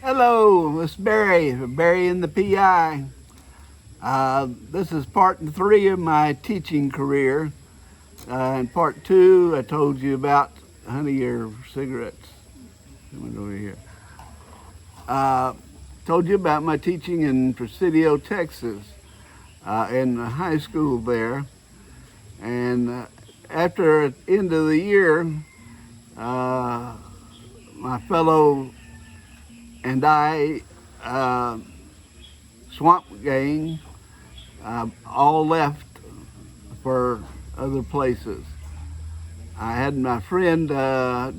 Hello, it's Barry in the PI. This is part 3 of my teaching career. In part 2, I told you about honey or cigarettes. Coming over here. Uh, Told you about my teaching in Presidio, Texas, in high school there. And after the end of the year, my fellow and I, swamp gang, all left for other places. I had my friend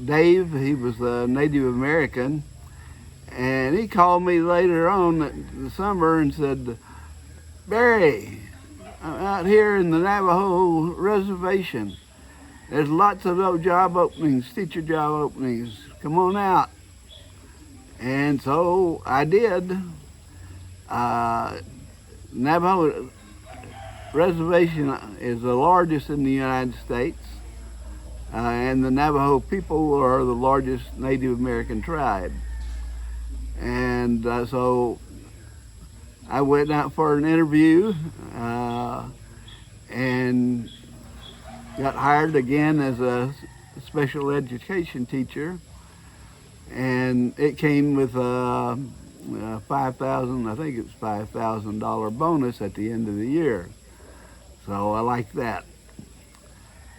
Dave, he was a Native American, and he called me later on in the summer and said, Barry, I'm out here in the Navajo Reservation. There's lots of job openings, teacher job openings. Come on out. And so I did. Navajo Reservation is the largest in the United States, and the Navajo people are the largest Native American tribe. And so I went out for an interview and got hired again as a special education teacher. And it came with a $5,000, I think it's $5,000 bonus at the end of the year. So I like that.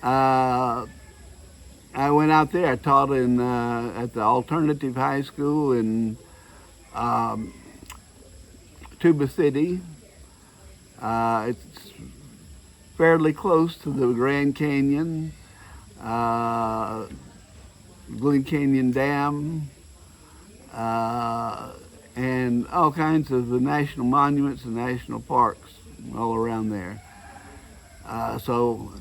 I went out there. I taught in at the alternative high school in um, Tuba City. It's fairly close to the Grand Canyon, Glen Canyon Dam, and all kinds of the national monuments and national parks all around there. So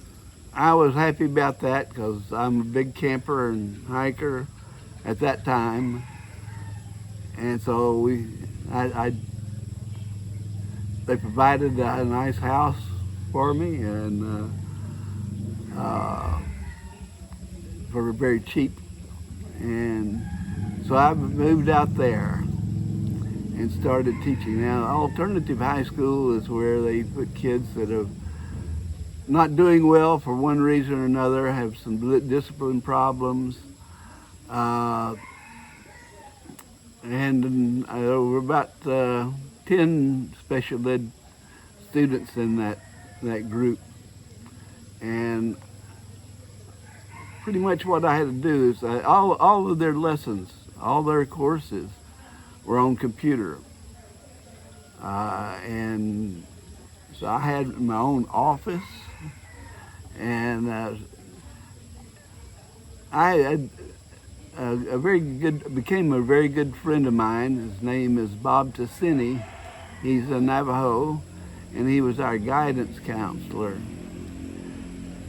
I was happy about that because I'm a big camper and hiker at that time, and so they provided a nice house for me and for very cheap, and so I moved out there and started teaching. Now, alternative high school is where they put kids that are not doing well for one reason or another, have some discipline problems. Uh, and there were about 10 special ed students in that group. And pretty much what I had to do is all of their lessons, all their courses were on computer. And so I had my own office, and I had became a very good friend of mine. His name is Bob Tassini. He's a Navajo, and he was our guidance counselor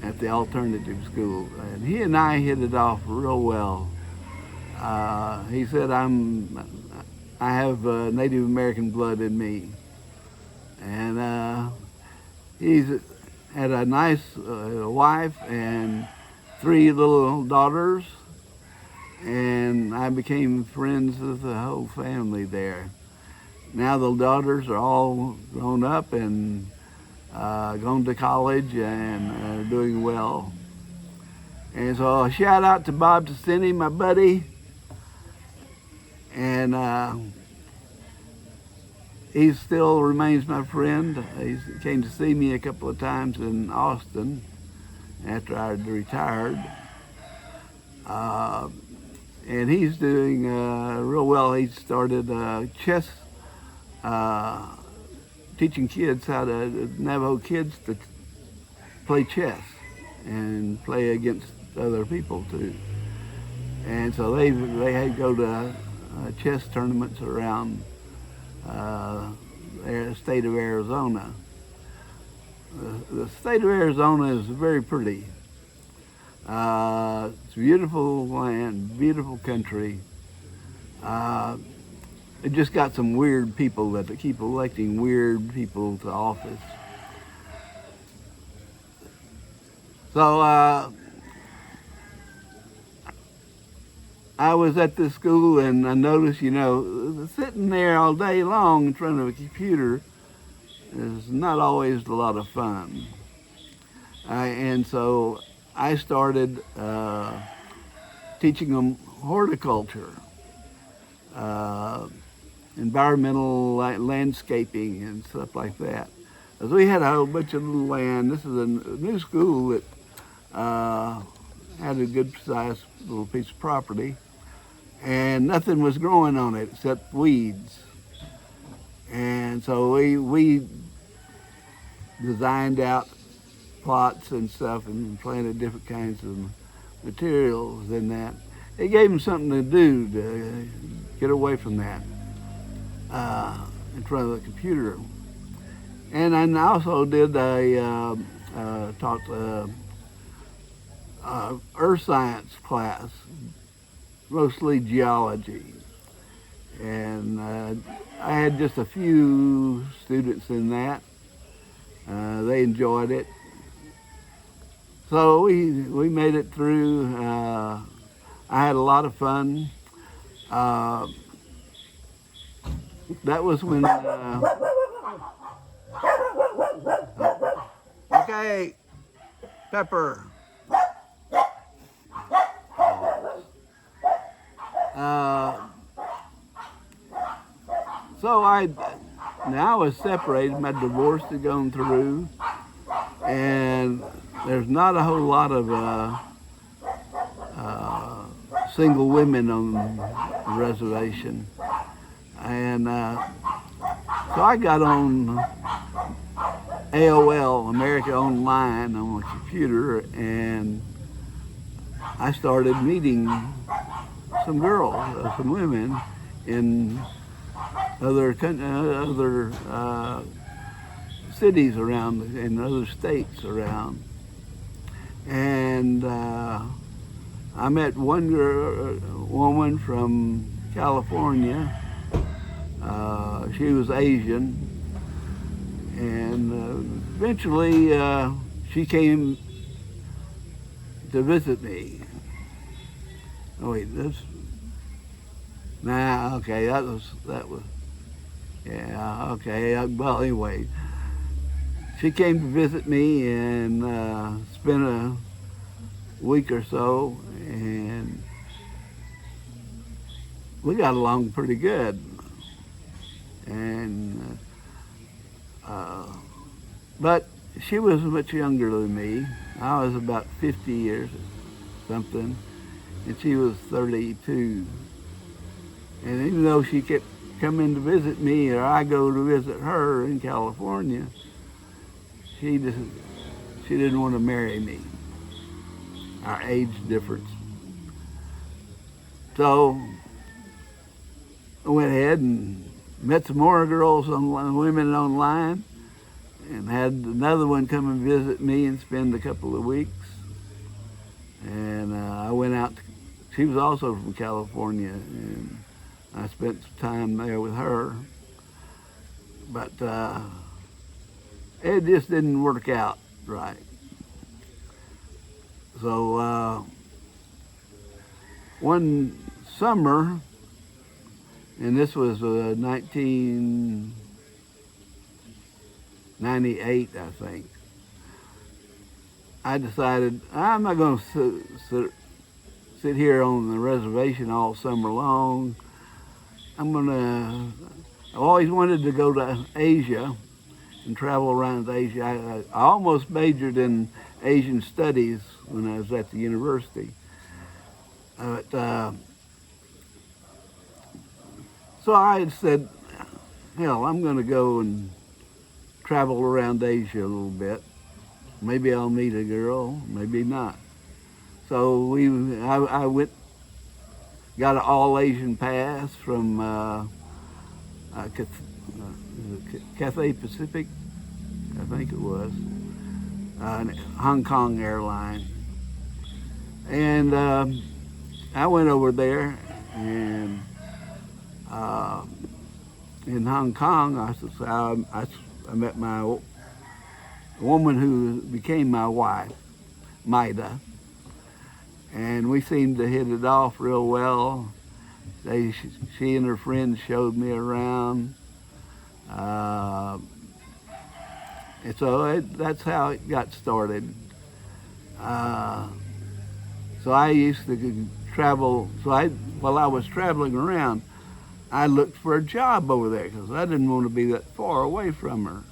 at the alternative school. And he and I hit it off real well. He said, I have Native American blood in me. And he's had a nice wife and 3 little daughters, and I became friends with the whole family there. Now the daughters are all grown up and gone to college and doing well. And so a shout out to Bob Tassini, my buddy, and he still remains my friend. He came to see me a couple of times in Austin after I had retired. And he's doing real well. He started chess, teaching kids Navajo kids to play chess and play against other people too. And so they had go to chess tournaments around the state of Arizona. The state of Arizona is very pretty. It's beautiful land, beautiful country. It just got some weird people that keep electing weird people to office. So I was at this school and I noticed, you know, sitting there all day long in front of a computer is not always a lot of fun. And so I started teaching them horticulture, uh, environmental landscaping and stuff like that. Because we had a whole bunch of little land. This is a new school that had a good sized little piece of property, and nothing was growing on it except weeds. And so we designed out plots and stuff and planted different kinds of materials in that. It gave them something to do to get away from that in front of the computer. And I also did taught earth science class, mostly geology. And I had just a few students in that. They enjoyed it. So we made it through. I had a lot of fun. That was when. Okay, Pepper. So now I was separated. My divorce had gone through, and there's not a whole lot of single women on the reservation, and so I got on AOL, America Online, on my computer, and I started meeting some girls, some women in other cities around, in other states around. And I met one woman from California. She was Asian, and eventually she came to visit me. Oh wait, okay, that was, yeah, okay. Well, anyway, she came to visit me and spent a week or so, and we got along pretty good. And but she was much younger than me. I was about 50 years something, and she was 32. And even though she kept coming to visit me, or I go to visit her in California, she didn't want to marry me. Our age difference. So I went ahead and met some more girls, women online, and had another one come and visit me and spend a couple of weeks. And I went out. She was also from California, and I spent some time there with her. But it just didn't work out right. So one summer, and this was 1998, I think, I decided I'm not going to sit here on the reservation all summer long. I've always wanted to go to Asia and travel around Asia. I almost majored in Asian studies when I was at the university. So I had said, hell, I'm going to go and travel around Asia a little bit. Maybe I'll meet a girl, maybe not. So I went, got an all-Asian pass from Cathay Pacific, I think it was, Hong Kong airline. And I went over there, and in Hong Kong, I met my woman who became my wife, Maida. and we seemed to hit it off real well. She and her friends showed me around. And so that's how it got started. So I used to travel. While I was traveling around, I looked for a job over there because I didn't want to be that far away from her.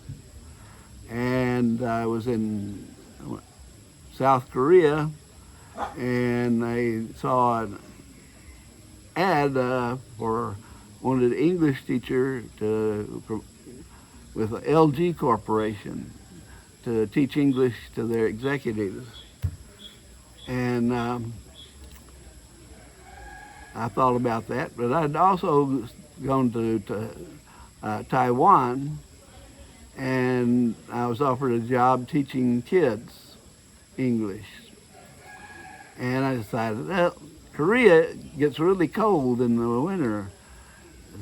And I was in South Korea, and I saw an ad for wanted an English teacher with the LG Corporation to teach English to their executives. And I thought about that, but I'd also gone to Taiwan, and I was offered a job teaching kids English. And I decided, well, Korea gets really cold in the winter,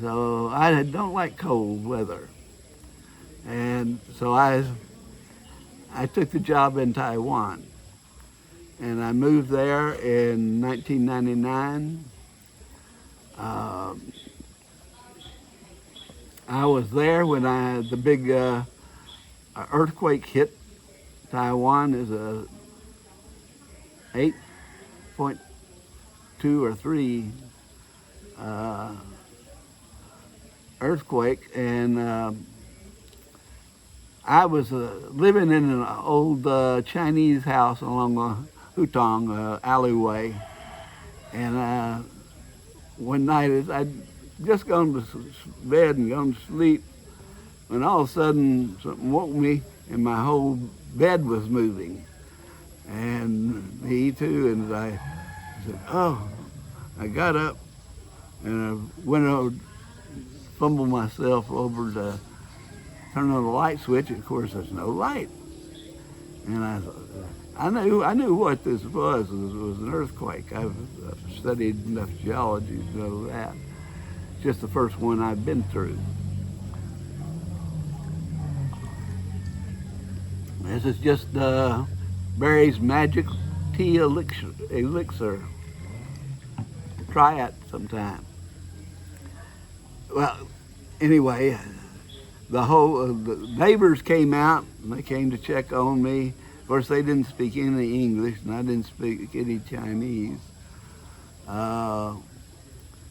so I don't like cold weather. And so I took the job in Taiwan, and I moved there in 1999. I was there when the big earthquake hit. Taiwan is a 8.2 or 3 earthquake, and I was living in an old Chinese house along a Hutong alleyway, and one night I'd just gone to bed and gone to sleep, when all of a sudden something woke me and my whole bed was moving, and me too, and I said, oh, I got up and I went over, fumbled myself over to turn on the light switch, and of course there's no light. And I thought, I knew what this was. It was an earthquake. I've studied enough geology to know that. It's just the first one I've been through. This is just Barry's Magic Tea Elixir. Try it sometime. Well, anyway, the neighbors came out, and they came to check on me. Of course, they didn't speak any English, and I didn't speak any Chinese. But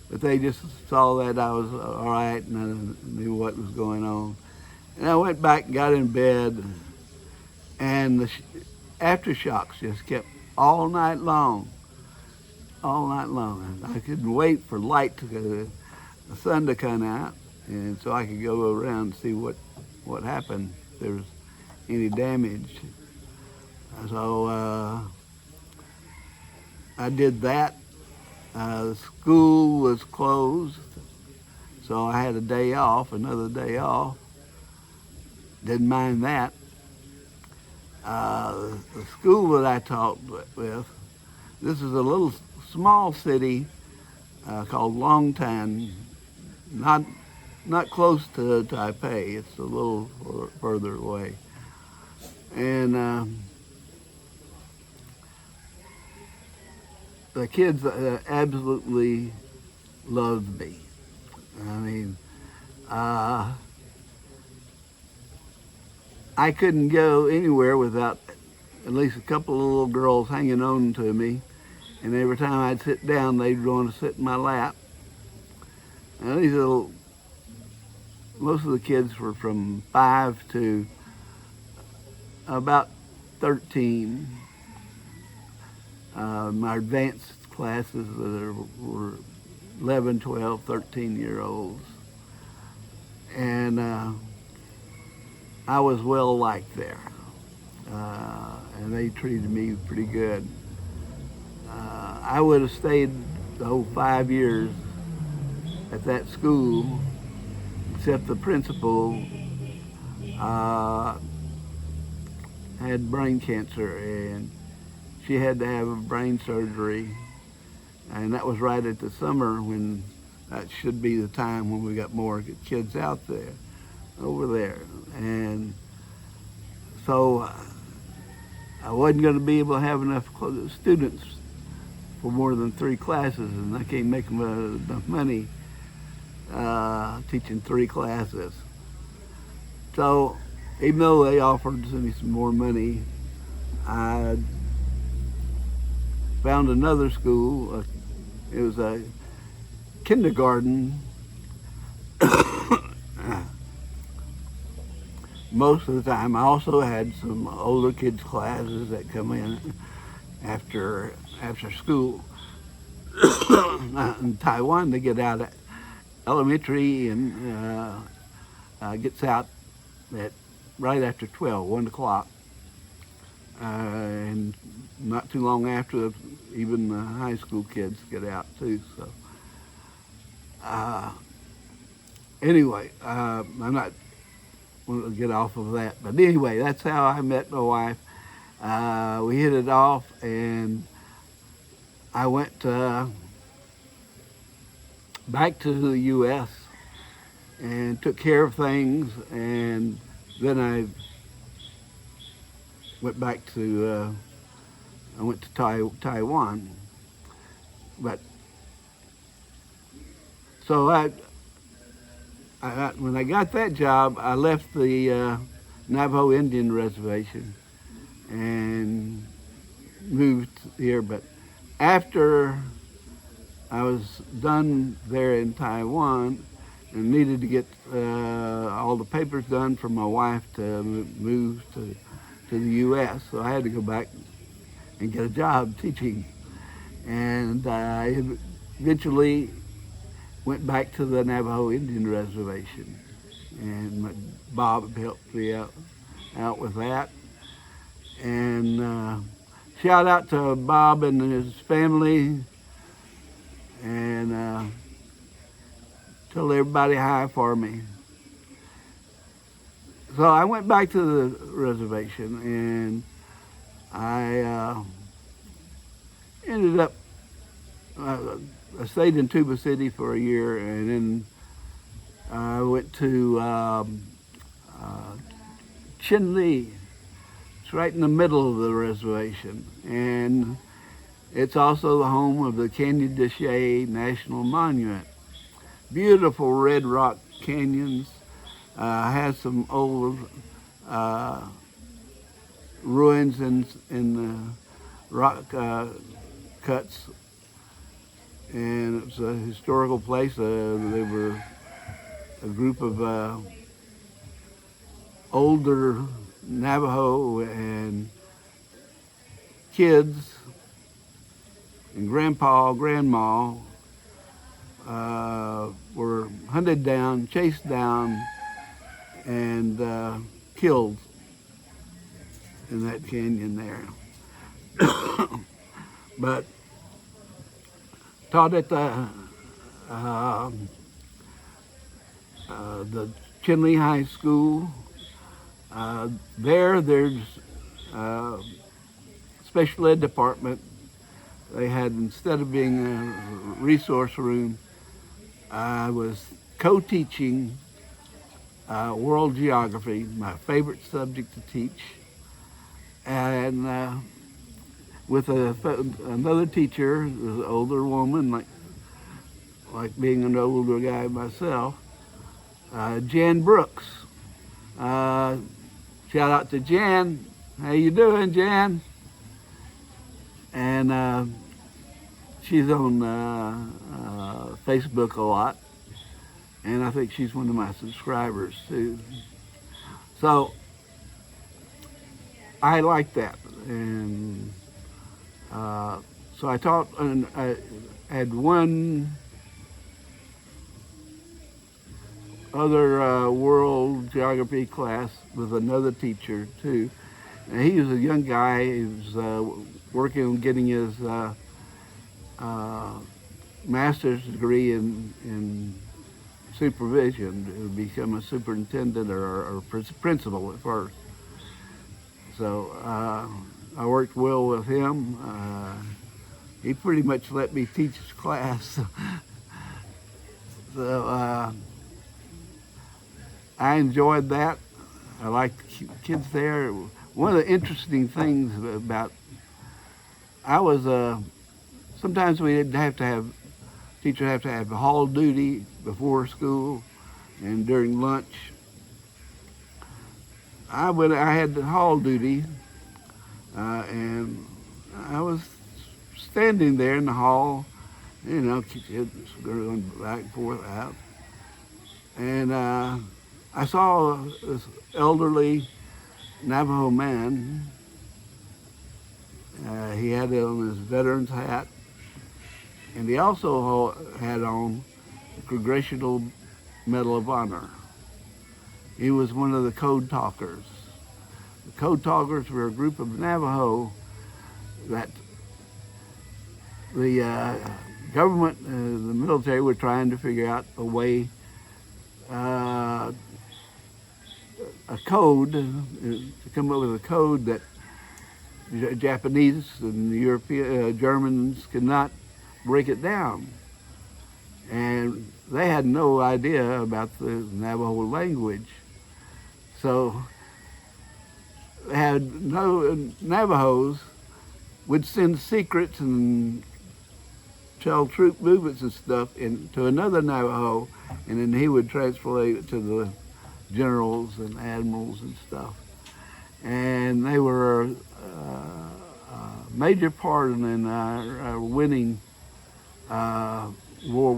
they just saw that I was all right, and I knew what was going on. And I went back and got in bed, and the aftershocks just kept all night long. And I couldn't wait for light the sun to come out, and so I could go around and see what happened, if there was any damage. So I did that. The school was closed, so I had another day off. Didn't mind that. The school that I taught with, this is a little small city called Longtan, not close to Taipei. It's a little further away. And the kids absolutely loved me. I mean, I couldn't go anywhere without at least a couple of little girls hanging on to me, and every time I'd sit down, they'd want to sit in my lap. And most of the kids were from 5 to about 13. My advanced classes were 11, 12, 13-year-olds. And I was well liked there. And they treated me pretty good. I would have stayed the whole 5 years at that school, except the principal had brain cancer, and she had to have a brain surgery, and that was right at the summer, when that should be the time when we got more kids out there, over there. And so I wasn't going to be able to have enough students for more than 3 classes, and I can't make enough money teaching 3 classes. So even though they offered me some more money, I found another school. It was a kindergarten. Most of the time. I also had some older kids classes that come in after school. In Taiwan, they get out at elementary and gets out at right after 12, 1 o'clock. And not too long after, even the high school kids get out too. So anyway, I'm not going to get off of that. But anyway, that's how I met my wife. We hit it off, and I went back to the U.S. and took care of things, and then I went back to Taiwan. But so when I got that job, I left the Navajo Indian Reservation and moved here. But after I was done there in Taiwan and needed to get all the papers done for my wife to move to the U.S., so I had to go back and get a job teaching. And I eventually went back to the Navajo Indian Reservation, and Bob helped me out with that. And shout out to Bob and his family, and tell everybody hi for me. So I went back to the reservation, and I ended up, I stayed in Tuba City for a year, and then I went to Chinle. It's right in the middle of the reservation, and it's also the home of the Canyon de Chelly National Monument. Beautiful red rock canyons. Has some old ruins in the rock cuts, and it's a historical place. They were a group of older Navajo and kids and grandpa, grandma were hunted down, chased down, and killed in that canyon there. But taught at the Chinle High School. There's special ed department. They had, instead of being a resource room, I was co-teaching world geography, my favorite subject to teach, and with another teacher, an older woman, like being an older guy myself, Jan Brooks. Shout out to Jan. How you doing, Jan? And she's on Facebook a lot, and I think she's one of my subscribers too. So I like that, and so I taught, and I had one other world geography class with another teacher too. And he was a young guy. He was working on getting his master's degree in supervision to become a superintendent or principal at first. So I worked well with him. He pretty much let me teach his class. So I enjoyed that. I liked the kids there. One of the interesting things about, I was sometimes we'd have to have, teachers have to have hall duty before school and during lunch. I had the hall duty, and I was standing there in the hall, you know, kids going back and forth out. And I saw this elderly Navajo man. He had on his veteran's hat, and he also had on the Congressional Medal of Honor. He was one of the Code Talkers. The Code Talkers were a group of Navajo that the government, the military, were trying to figure out a way, a code, to come up with a code that Japanese and European Germans could not break it down. And they had no idea about the Navajo language. So they had no Navajos would send secrets and tell troop movements and stuff to another Navajo, and then he would translate it to the generals and admirals and stuff. And they were a major part in our winning World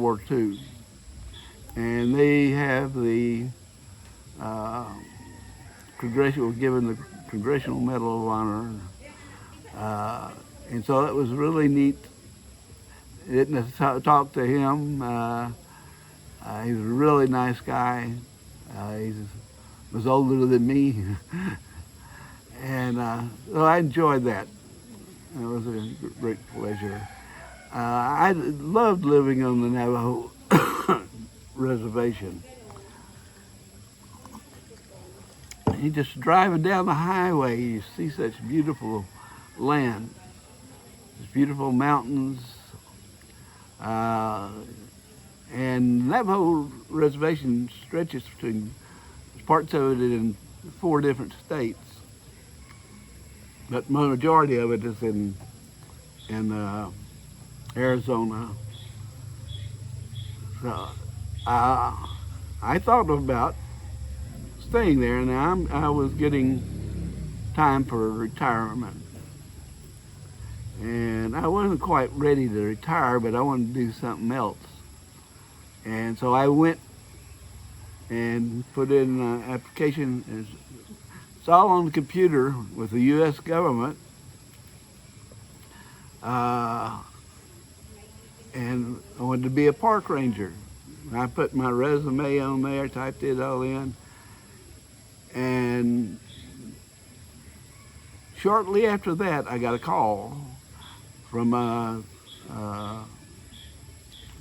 War II. And they have the were given the Congressional Medal of Honor. And so that was really neat. Getting to talk to him. He was a really nice guy. He was older than me. And so I enjoyed that. It was a great pleasure. I loved living on the Navajo Reservation. You just driving down the highway, you see such beautiful land, these beautiful mountains. And Navajo Reservation stretches between parts of it in 4 different states, but the majority of it is in Arizona. So I thought about staying there, and I was getting time for retirement. And I wasn't quite ready to retire, but I wanted to do something else. And so I went and put in an application. It's all on the computer with the U.S. government. And I wanted to be a park ranger. I put my resume on there, typed it all in. And shortly after that, I got a call from a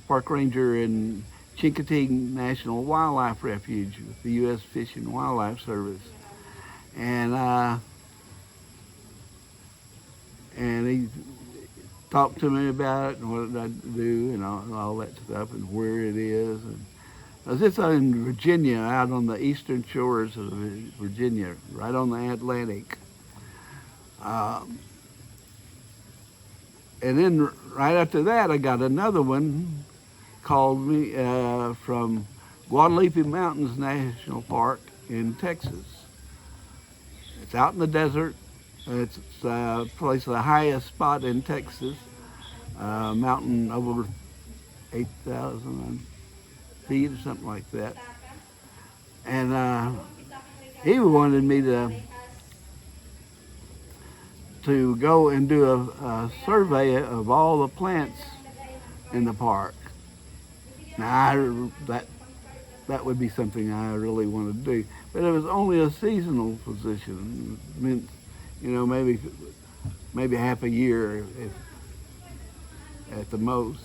park ranger in Chincoteague National Wildlife Refuge with the U.S. Fish and Wildlife Service. And he talked to me about it and what I do and all that stuff and where it is. And I was just in Virginia, out on the eastern shores of Virginia, right on the Atlantic. And then right after that, I got another one called me from Guadalupe Mountains National Park in Texas. It's out in the desert. It's a place, the highest spot in Texas, mountain over 8,000 feet or something like that. And he wanted me to go and do a survey of all the plants in the park. Now, that would be something I really wanted to do. But it was only a seasonal position. It meant, maybe half a year at the most.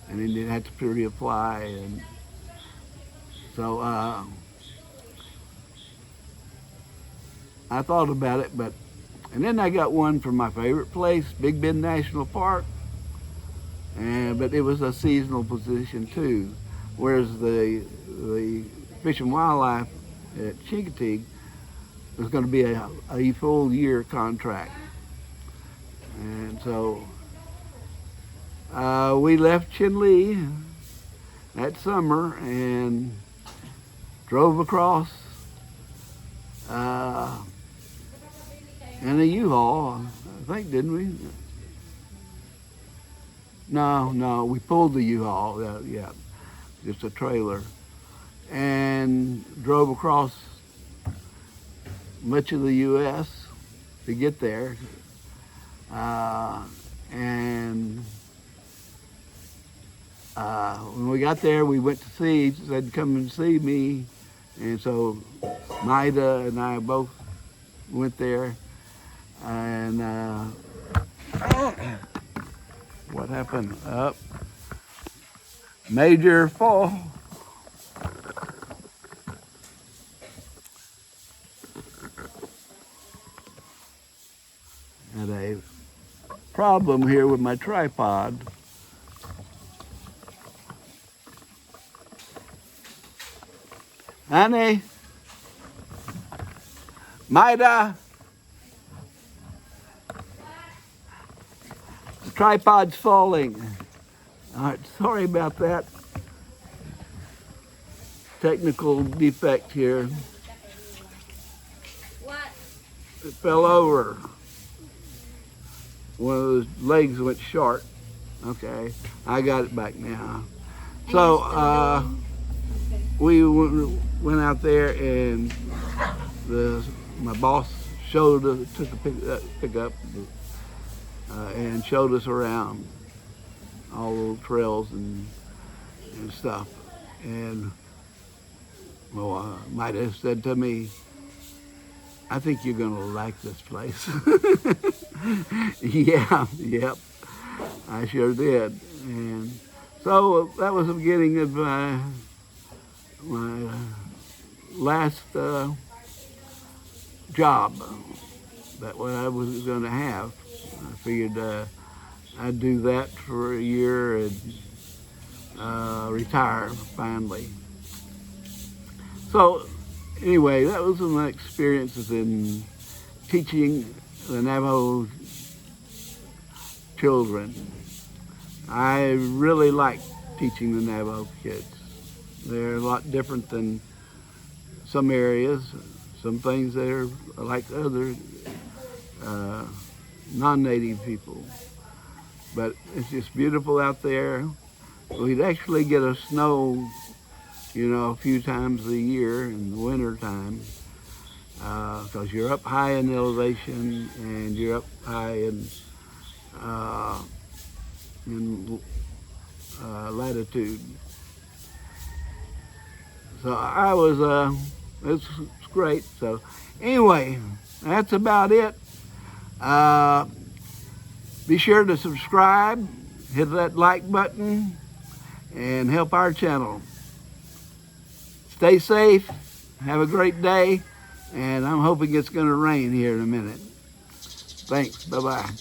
And then you'd have to reapply. And so I thought about it, and then I got one from my favorite place, Big Bend National Park. But it was a seasonal position too, whereas the Fish and Wildlife at Chincoteague was going to be a full year contract. And so We left Chinle that summer and drove across in a U-Haul, I think, didn't we? No, we pulled the U-Haul, yeah, just a trailer, and drove across much of the U.S. to get there. And when we got there, we went to see, he said, come and see me. And so Maida and I both went there. And what happened? Major fall. Had a problem here with my tripod. Honey, Maida, the tripod's falling. All right, sorry about that. Technical defect here. What? It fell over. One of those legs went short. Okay, I got it back now. So we went out there, and my boss took a pickup and showed us around all the trails and stuff. And well, might have said to me, I think you're gonna like this place. Yep, I sure did. And so that was the beginning of my last job, that what I was gonna have. I figured I'd do that for a year and retire finally. So anyway, that was my experiences in teaching the Navajo children. I really like teaching the Navajo kids. They're a lot different than some areas. Some things that are like other non-native people. But it's just beautiful out there. We'd actually get a snow, a few times a year in the winter time, because you're up high in elevation and you're up high in latitude. So it's great. So anyway, that's about it. Be sure to subscribe, hit that like button, and help our channel. Stay safe, have a great day, and I'm hoping it's going to rain here in a minute. Thanks, bye-bye.